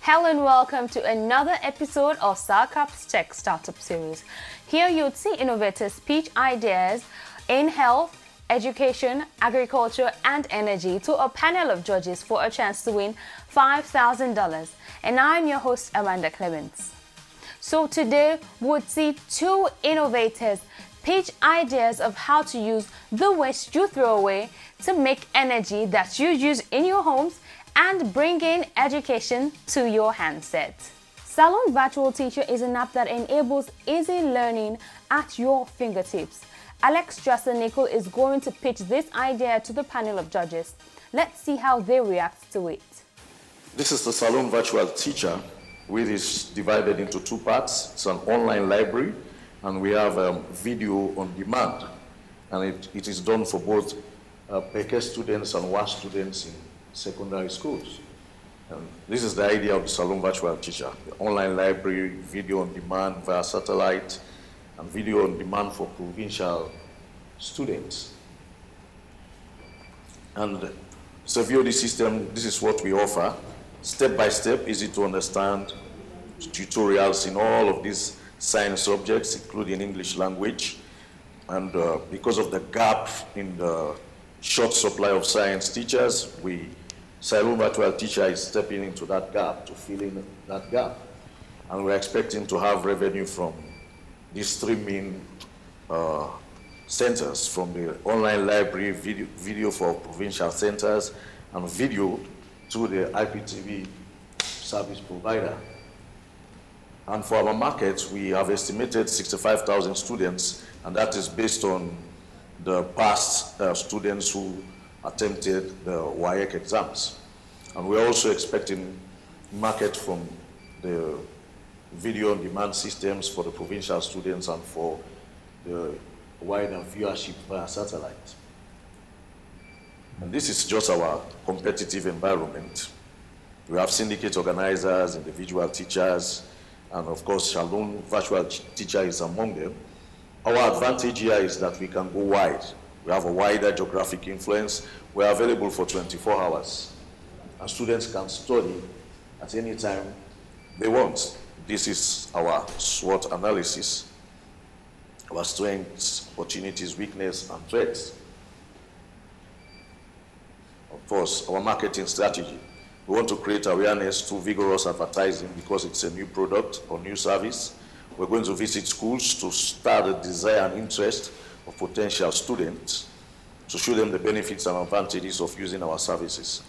Hello and welcome to another episode of SALCAB's Tech Startup Series. Here you'll see innovators pitch ideas in health, education, agriculture and energy to a panel of judges for a chance to win $5,000. And I'm your host, Amanda Clements. So today we'll see two innovators pitch ideas of how to use the waste you throw away to make energy that you use in your homes and bring in education to your handset. Salon Virtual Teacher is an app that enables easy learning at your fingertips. Alex Strasser-Nickel is going to pitch this idea to the panel of judges. Let's see how they react to it. This is the Salon Virtual Teacher, which is divided into two parts. It's an online library, and we have video on demand. And it is done for both PECE students and WAS students in secondary schools. And this is the idea of the Salon Virtual Teacher, the online library, video on demand via satellite, and video on demand for provincial students. And it's a VOD system. This is what we offer. Step by step, easy to understand, tutorials in all of these science subjects, including English language. And because of the gap in the short supply of science teachers, Salon Virtual Teacher is stepping into that gap, to fill in that gap. And we're expecting to have revenue from these three main centers, from the online library, video for provincial centers, and video to the IPTV service provider. And for our markets, we have estimated 65,000 students, and that is based on the past students who attempted the WAEC exams. And we're also expecting market from the video on demand systems for the provincial students and for the wider viewership via satellite. And this is just our competitive environment. We have syndicate organizers, individual teachers, and of course, Salon Virtual Teacher is among them. Our advantage here is that we can go wide. We have a wider geographic influence. We are available for 24 hours. And students can study at any time they want. This is our SWOT analysis, our strengths, opportunities, weaknesses, and threats. Of course, our marketing strategy. We want to create awareness through vigorous advertising because it's a new product or new service. We're going to visit schools to start the desire and interest of potential students, to show them the benefits and advantages of using our services.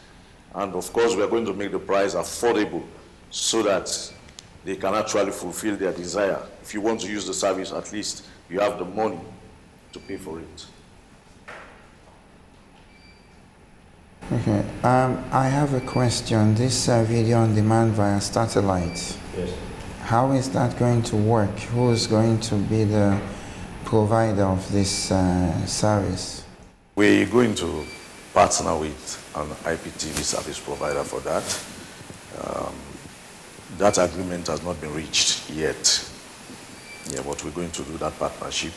And of course, we are going to make the price affordable so that they can actually fulfill their desire. If you want to use the service, at least you have the money to pay for it. Okay, I have a question. This video on demand via satellite. Yes. How is that going to work? Who is going to be the provider of this service? We're going to partner with an IPTV service provider for that. That agreement has not been reached yet. Yeah, but we're going to do that partnership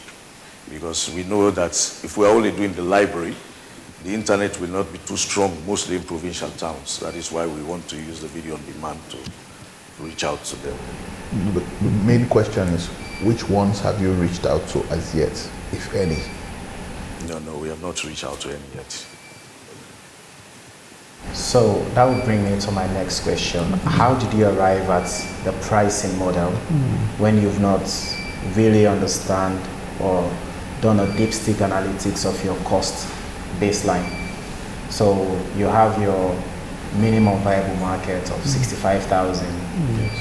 because we know that if we're only doing the library, the internet will not be too strong, mostly in provincial towns. That is why we want to use the video on demand to reach out to them. The main question is, which ones have you reached out to as yet, if any? No, we have not reached out to any yet. So that would bring me to my next question. How did you arrive at the pricing model when you've not really understand or done a deep-stick analytics of your cost baseline? So you have your minimum viable market of 65,000.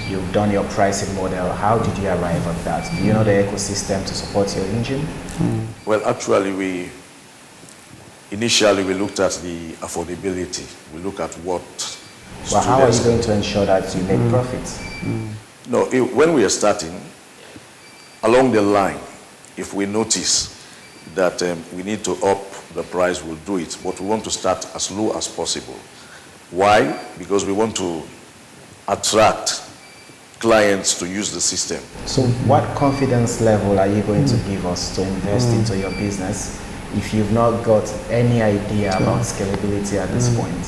You've done your pricing model. How did you arrive at that? Do you know the ecosystem to support your engine? Well, actually, initially we looked at the affordability. We look at what But how are you going to ensure that you make profits? No, when we are starting, along the line, if we notice that we need to up the price, we'll do it. But we want to start as low as possible. Why? Because we want to attract clients to use the system. So what confidence level are you going to give us to invest into your business if you've not got any idea about scalability at this point?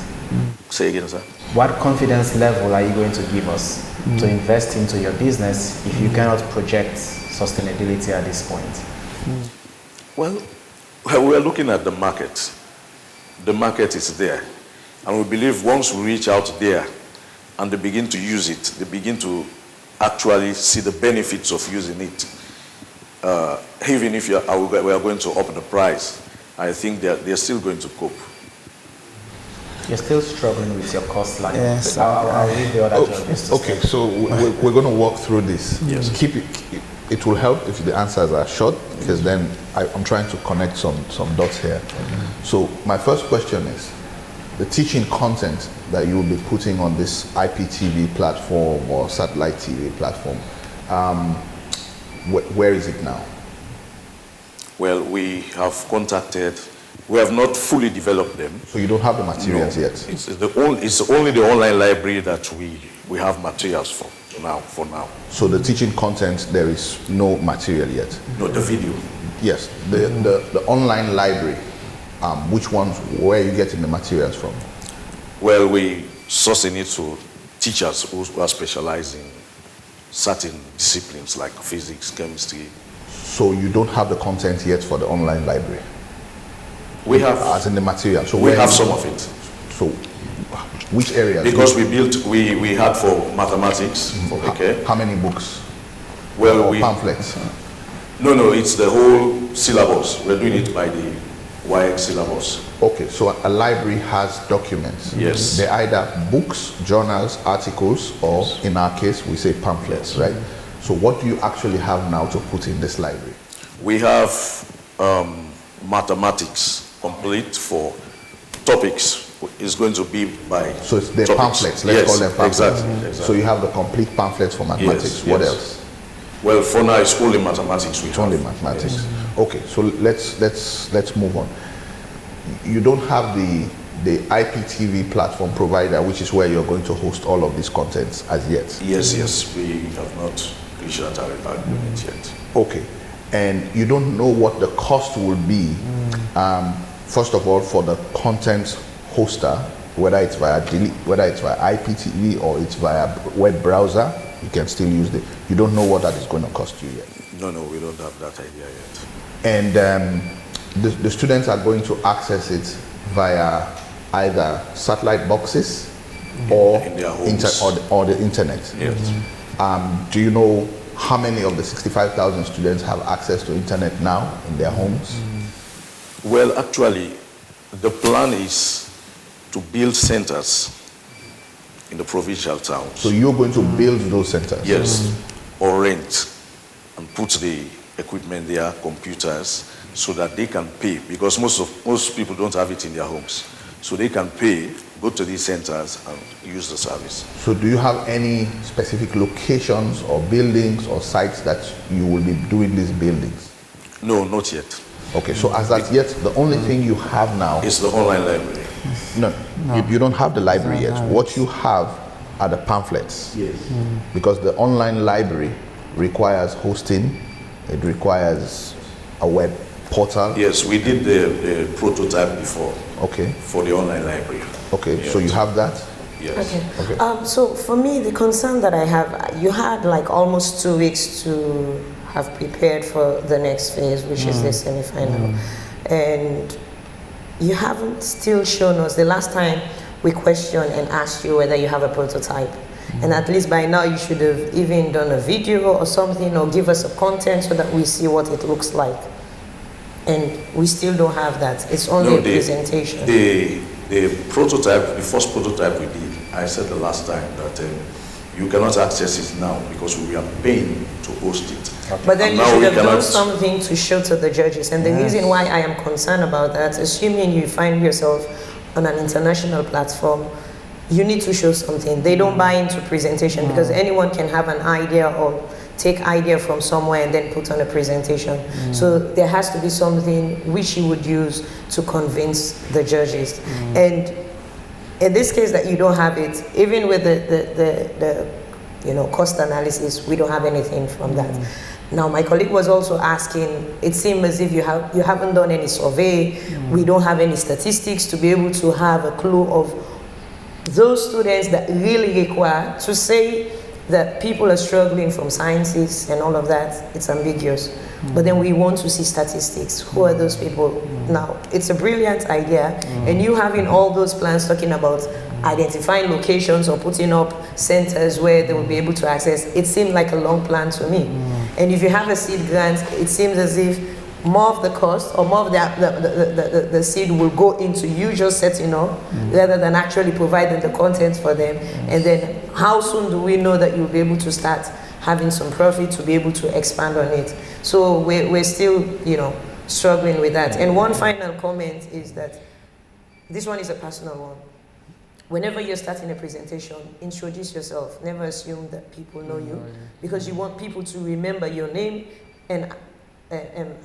Say again, sir. What confidence level are you going to give us to invest into your business if you cannot project sustainability at this point? Well, we're looking at the market. The market is there. And we believe once we reach out there and they begin to use it, they begin to actually see the benefits of using it. Even if we are going to up the price, I think they're still going to cope. You're still struggling with your cost line. Yes. I'll leave the other judges to Okay, start. so we're going to walk through this. Yes. Keep it. It will help if the answers are short, because then I'm trying to connect some dots here. So my first question is, the teaching content that you will be putting on this IPTV platform or satellite TV platform, where is it now? Well, we have not fully developed them. So you don't have the materials No. yet. It's only the online library that we have materials for now. So the teaching content, there is no material yet. No, the video. Yes, the online library. Which ones? Where are you getting the materials from? Well, we sourcing it to teachers who are specialized in certain disciplines like physics, chemistry. So you don't have the content yet for the online library, We have as in the material. So we where have is- some of it. So which areas? Because we had for mathematics, for okay. How many books? Well, Or we pamphlets. no, it's the whole syllabus. We're doing it by the YX syllabus. Okay, so a library has documents. Yes. They're either books, journals, articles, or in our case, we say pamphlets, right? So what do you actually have now to put in this library? We have mathematics complete for topics. It's going to be by So it's the topics. pamphlets, let's Yes, call them pamphlets. Exactly. So you have the complete pamphlets for mathematics. What yes. else? Well, for now, it's only mathematics. It's only mathematics. Okay, so let's move on. You don't have the IPTV platform provider, which is where you're going to host all of these contents as yet. Yes, we have not reached that agreement yet. Okay, and you don't know what the cost will be. First of all, for the content hoster, whether it's via IPTV or it's via web browser, you can still use it. You don't know what that is going to cost you yet. No, we don't have that idea yet. And the students are going to access it via either satellite boxes or, In their homes. or the internet. Yes. Do you know how many of the 65,000 students have access to internet now in their homes? Well, actually, the plan is to build centers in the provincial towns. So you're going to build those centers? Yes, or rent and put the equipment there, computers, so that they can pay, because most people don't have it in their homes. So they can pay, go to these centers and use the service. So do you have any specific locations or buildings or sites that you will be doing these buildings? No, not yet. Okay, so as at yet, the only thing you have now, It's the online library. no. You don't have the library yet. What you have are the pamphlets. Yes. Because the online library requires hosting, it requires a web portal. Yes, we did the prototype before Okay, for the online library. okay, so you have that? Yes. Okay. Okay. So for me, the concern that I have, you had like almost 2 weeks to have prepared for the next phase, which is the semi-final, and you haven't still shown us. The last time we questioned and asked you whether you have a prototype, and at least by now you should have even done a video or something, or give us a content so that we see what it looks like. And we still don't have that. It's only a presentation. The prototype, the first prototype we did, I said the last time that you cannot access it now because we are paying to host it. But then And you now should we have done cannot- something to show to the judges. And the reason why I am concerned about that, assuming you find yourself on an international platform, you need to show something. They don't buy into presentation because anyone can have an idea or take idea from somewhere and then put on a presentation. So there has to be something which you would use to convince the judges. And in this case that you don't have it, even with the cost analysis, we don't have anything from that. Now, my colleague was also asking, it seems as if you haven't done any survey, we don't have any statistics to be able to have a clue of those students that really require to say that people are struggling from sciences and all of that, it's ambiguous. But then we want to see statistics. Who are those people? Now, it's a brilliant idea, and you having all those plans talking about identifying locations or putting up centers where they will be able to access, it seemed like a long plan to me. And if you have a seed grant, it seems as if more of the cost or more of the seed will go into you just setting up rather than actually providing the content for them. And then how soon do we know that you'll be able to start having some profit to be able to expand on it? So we're still, struggling with that. And one final comment is that this one is a personal one. Whenever you're starting a presentation, introduce yourself. Never assume that people know you, because you want people to remember your name and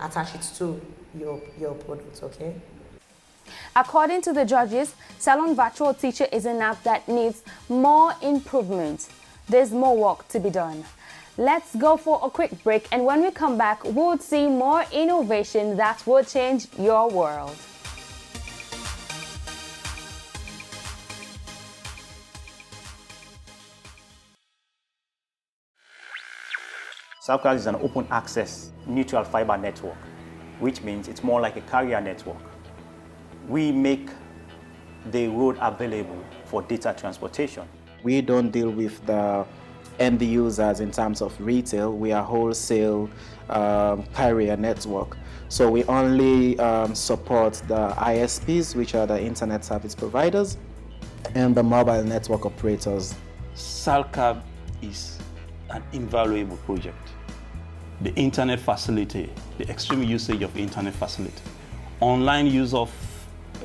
attach it to your product, okay? According to the judges, Salon Virtual Teacher is an app that needs more improvement. There's more work to be done. Let's go for a quick break, and when we come back, we'll see more innovation that will change your world. SALCAB is an open access neutral fiber network, which means it's more like a carrier network. We make the road available for data transportation. We don't deal with the end users in terms of retail. We are wholesale carrier network. So we only support the ISPs, which are the internet service providers, and the mobile network operators. SALCAB is an invaluable project. The internet facility, the extreme usage of internet facility, online use of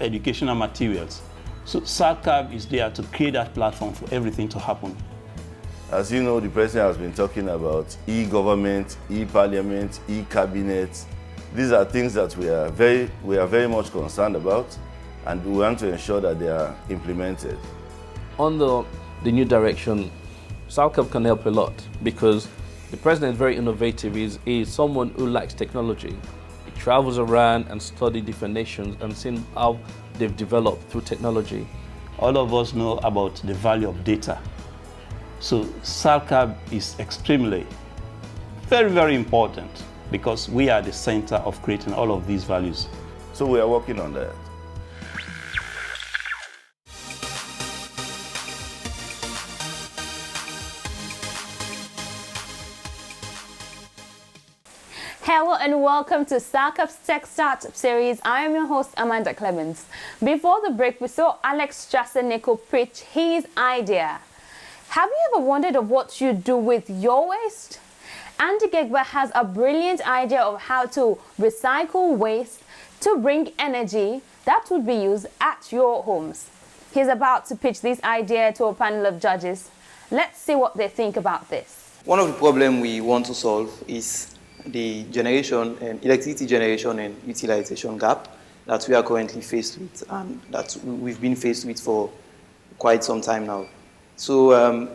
educational materials. So SALCAB is there to create that platform for everything to happen. As you know, the President has been talking about e-government, e-parliament, e-cabinet. These are things that we are very much concerned about, and we want to ensure that they are implemented. On the new direction, SALCAB can help a lot because the President is very innovative. He's someone who likes technology. He travels around and studies different nations and seeing how they've developed through technology. All of us know about the value of data. So SALCAB is extremely, very, very important because we are the center of creating all of these values. So we are working on that. Hello and welcome to SALCAB's Tech Startup series. I am your host, Amanda Clemens. Before the break, we saw Alex Straseniko pitch his idea. Have you ever wondered of what you do with your waste? Andy Gegba has a brilliant idea of how to recycle waste to bring energy that would be used at your homes. He's about to pitch this idea to a panel of judges. Let's see what they think about this. One of the problems we want to solve is the electricity generation and utilization gap that we are currently faced with and that we've been faced with for quite some time now. So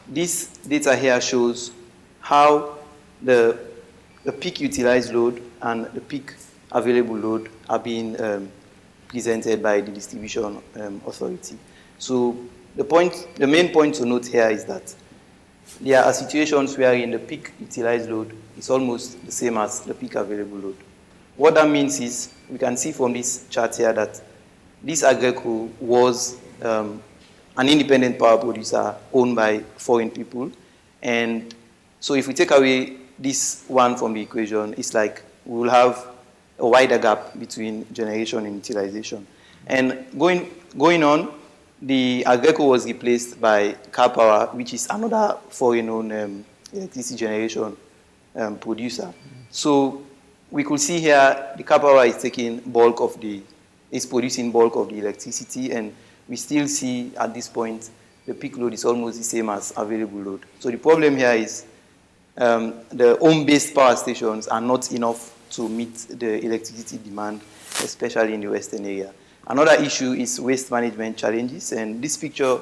this data here shows how the peak utilized load and the peak available load are being presented by the distribution authority. So the main point to note here is that there are situations wherein the peak utilized load is almost the same as the peak available load. What that means is, we can see from this chart here that this Agreco was an independent power producer owned by foreign people. And so if we take away this one from the equation, it's like we will have a wider gap between generation and utilization. And going on, the Agreco was replaced by Car Power, which is another foreign-owned electricity generation producer. So we could see here the Car Power is producing bulk of the electricity, and we still see at this point the peak load is almost the same as available load. So the problem here is the home-based power stations are not enough to meet the electricity demand, especially in the western area. Another issue is waste management challenges, and this picture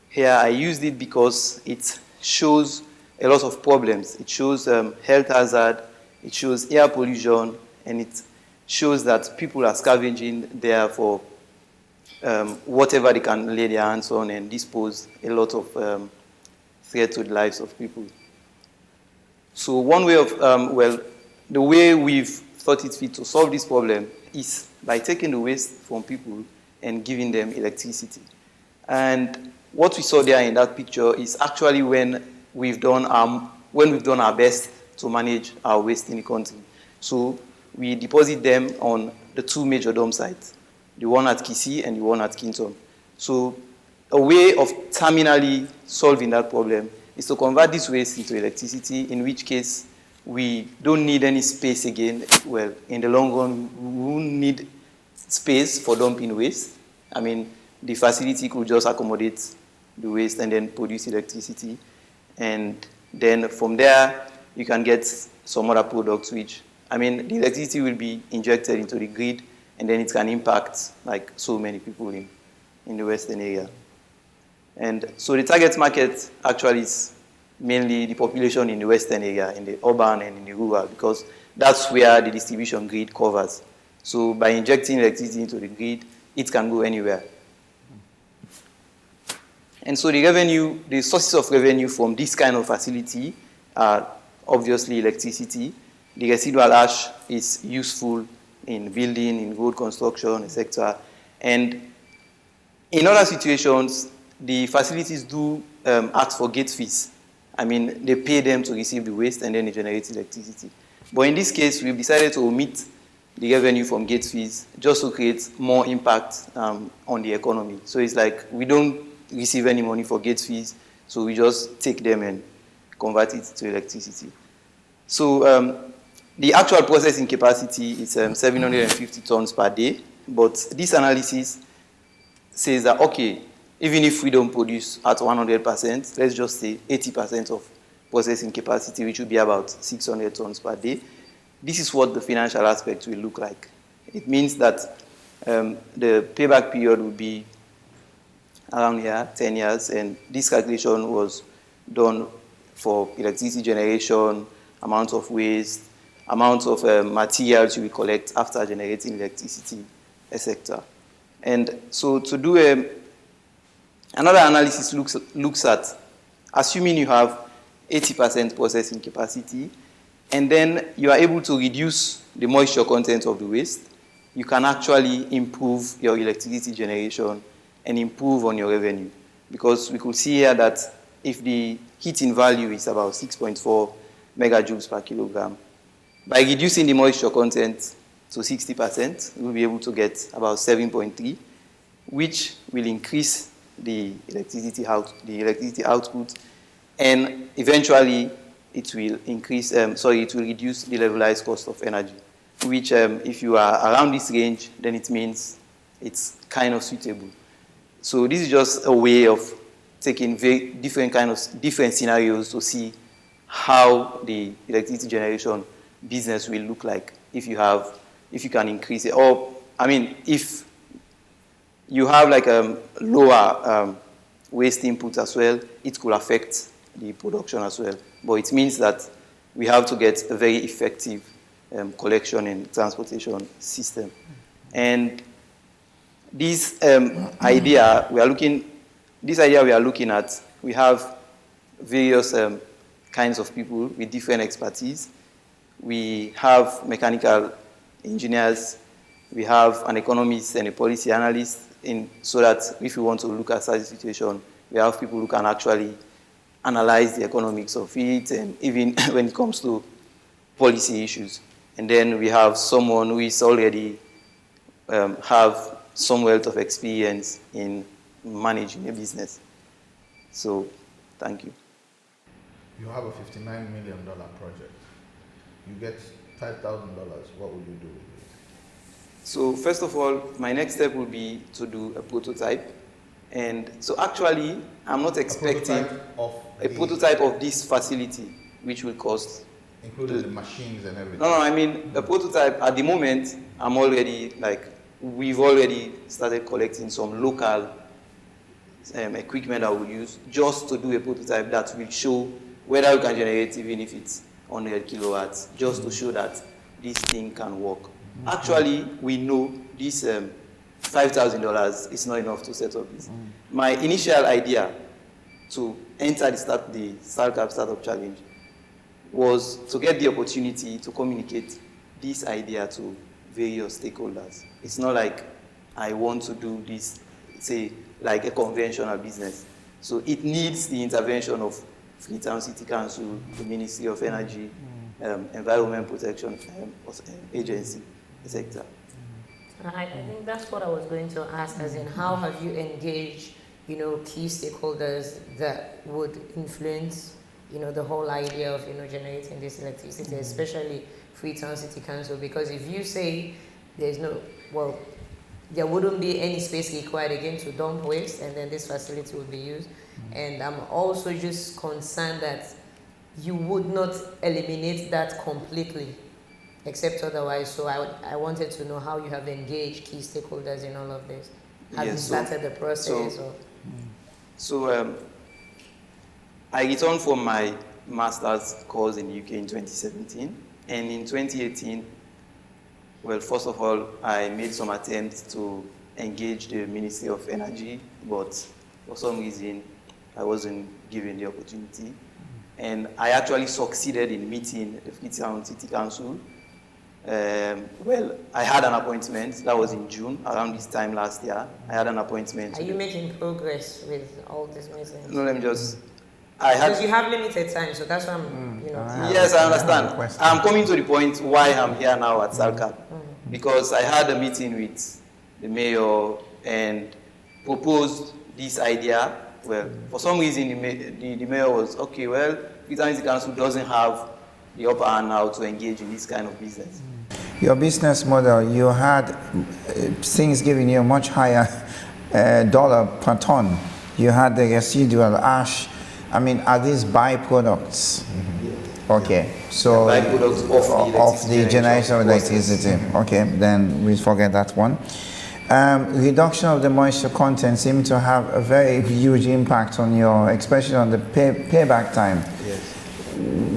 here, I used it because it shows a lot of problems. It shows health hazard it shows air pollution, and it shows that people are scavenging there for whatever they can lay their hands on, and this poses a lot of threat to the lives of people. So one way of, the way we've thought it fit to solve this problem is by taking the waste from people and giving them electricity. And what we saw there in that picture is actually when we've done our best to manage our waste in the country. So we deposit them on the two major dump sites, the one at Kisi and the one at Kinton. So a way of terminally solving that problem is to convert this waste into electricity, in which case we don't need any space again. Well, in the long run, we won't need space for dumping waste. I mean, the facility could just accommodate the waste and then produce electricity. And then from there, you can get some other products which, I mean, the electricity will be injected into the grid, and then it can impact like so many people in the Western area. And so the target market actually is mainly the population in the Western area, in the urban and in the rural, because that's where the distribution grid covers. So by injecting electricity into the grid, it can go anywhere. And so the sources of revenue from this kind of facility are obviously electricity. The residual ash is useful in building, in road construction, etc. And in other situations, the facilities do ask for gate fees. I mean, they pay them to receive the waste and then they generate electricity. But in this case, we've decided to omit the revenue from gate fees just to create more impact on the economy. So it's like we don't receive any money for gate fees, so we just take them and convert it to electricity. So the actual processing capacity is 750 tons per day, but this analysis says that, okay, even if we don't produce at 100%, let's just say 80% of processing capacity, which would be about 600 tons per day, this is what the financial aspect will look like. It means that the payback period will be around here, 10 years, and this calculation was done for electricity generation, amount of waste, amount of materials you will collect after generating electricity, etc. And so to do another analysis looks at assuming you have 80% processing capacity, and then you are able to reduce the moisture content of the waste, you can actually improve your electricity generation and improve on your revenue. Because we could see here that if the heating value is about 6.4 megajoules per kilogram, by reducing the moisture content to 60%, we'll be able to get about 7.3, which will increase the electricity output, and eventually it will increase, it will reduce the levelized cost of energy, which if you are around this range, then it means it's kind of suitable. So this is just a way of taking very different scenarios to see how the electricity generation business will look like if you can increase it. Or, I mean, if you have like a lower waste input as well, it could affect the production as well. But it means that we have to get a very effective collection and transportation system. And this idea we are looking at, we have various kinds of people with different expertise. We have mechanical engineers, we have an economist and a policy analyst, so that if we want to look at such a situation, we have people who can actually analyze the economics of it, and even when it comes to policy issues. And then we have someone who is already have some wealth of experience in managing a business. So, thank you. You have a $59 million project. You get $5,000. What would you do with it? So first of all, my next step will be to do a prototype. And so actually, I'm not expecting a prototype of this facility, which will cost. Including the machines and everything? No, I mean, a prototype, at the moment, we've already started collecting some local equipment that we'll use just to do a prototype that will show whether we can generate, even if it's 100 kilowatts just to show that this thing can work. Actually, we know this $5,000 is not enough to set up this. My initial idea to enter the SALCAB Startup Challenge was to get the opportunity to communicate this idea to various stakeholders. It's not like I want to do this, say, like a conventional business. So it needs the intervention of Freetown City Council, the Ministry of Energy, Environment Protection Agency, etc. I think that's what I was going to ask, as in how have you engaged, key stakeholders that would influence, the whole idea of, generating this electricity, especially Freetown City Council, because if you say there wouldn't be any space required again to dump waste, and then this facility would be used. And I'm also just concerned that you would not eliminate that completely, except otherwise. So I wanted to know how you have engaged key stakeholders in all of this. Have you started the process? I returned from my master's course in the UK in 2017, and in 2018, well, first of all, I made some attempts to engage the Ministry of Energy, but for some reason, I wasn't given the opportunity. And I actually succeeded in meeting the Freetown City Council. Well, I had an appointment, that was in June, around this time last year. I had an appointment. Are you making progress with all these meetings? No, let me just... Because you have limited time, so that's why I'm, Yes, I understand. I'm coming to the point why I'm here now at SALCAB. Because I had a meeting with the mayor and proposed this idea. Well, for some reason, the mayor was, okay, well, Freetown City Council doesn't have the upper hand now to engage in this kind of business. Your business model, you had things giving you a much higher dollar per ton. You had the residual ash. I mean, are these byproducts? Okay, so byproducts of the generation of electricity. Okay, then we forget that one. Reduction of the moisture content seems to have a very huge impact on your, especially on the payback time. Yes.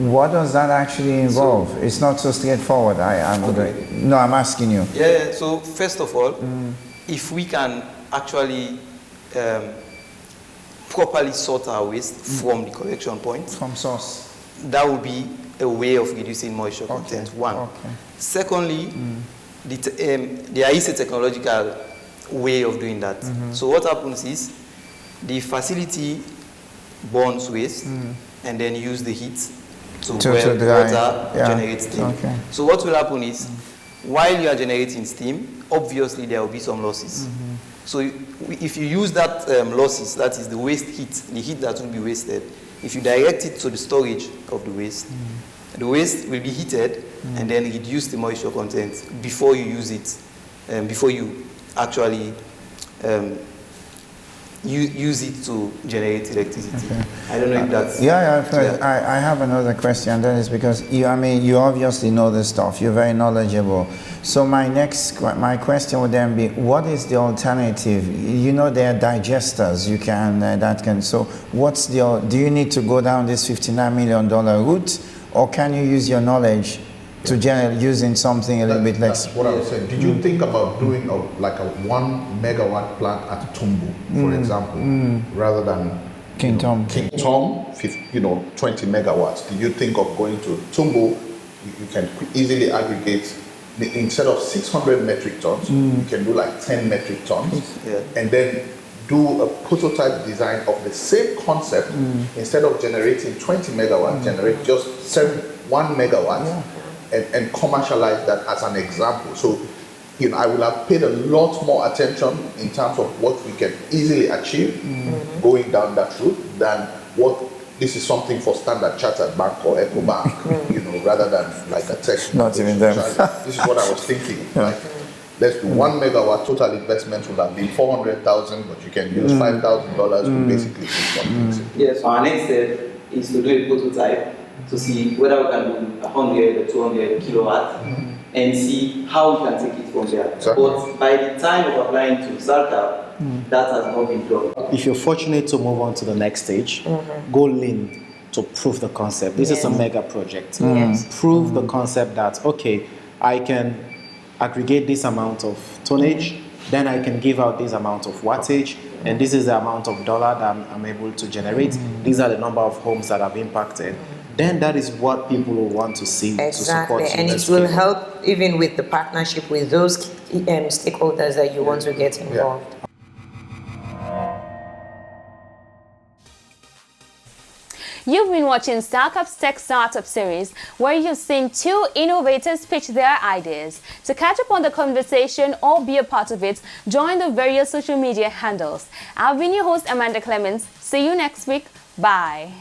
What does that actually involve? It's not so straightforward. No, I'm asking you. Yeah, so first of all, if we can actually properly sort our waste from the collection point, from source, that would be a way of reducing moisture content, one. Okay. Secondly, there is a technological way of doing that. So what happens is, the facility burns waste and then use the heat to water generate steam. Okay. So what will happen is, while you are generating steam, obviously there will be some losses. So if you use that losses, that is the waste heat, the heat that will be wasted, if you direct it to the storage of the waste will be heated and then reduce the moisture content before you use it, before you actually use it to generate electricity. Okay. I don't know if that's... I have another question, and that is because you obviously know this stuff. You're very knowledgeable. So my question would then be, what is the alternative? There are digesters so do you need to go down this $59 million route, or can you use your knowledge to using something a little bit less? That's what I was saying. Did you think about doing a 1 megawatt plant at Tumbo, for example, rather than King Tom, 20 megawatts? Did you think of going to Tumbo? You can easily aggregate, instead of 600 metric tons, you can do like 10 metric tons, and then do a prototype design of the same concept. Instead of generating 20 megawatts, generate just 1 megawatt. And commercialize that as an example. So, I will have paid a lot more attention in terms of what we can easily achieve going down that route than what this is something for Standard Chartered Bank or EcoBank, rather than like a tech. Not even them. This is what I was thinking. Like, let's do 1 megawatt, total investment would have been $400,000, but you can use $5,000 to basically do something. Yes, so our next step is to do a prototype to see whether we can do 100 or 200 kilowatts and see how we can take it from there. Exactly. But by the time of applying to SALCAB, that has not been done. If you're fortunate to move on to the next stage, go lean. to prove the concept. This is a mega project. Yes. Prove the concept that, okay, I can aggregate this amount of tonnage, then I can give out this amount of wattage, and this is the amount of dollar that I'm able to generate. These are the number of homes that have impacted. Then that is what people will want to see to support Exactly, you. and it will help even with the partnership with those stakeholders that you want to get involved. You've been watching SALCAB's Tech Startup series, where you've seen two innovators pitch their ideas. To catch up on the conversation or be a part of it, join the various social media handles. I've been your host, Amanda Clemens. See you next week. Bye.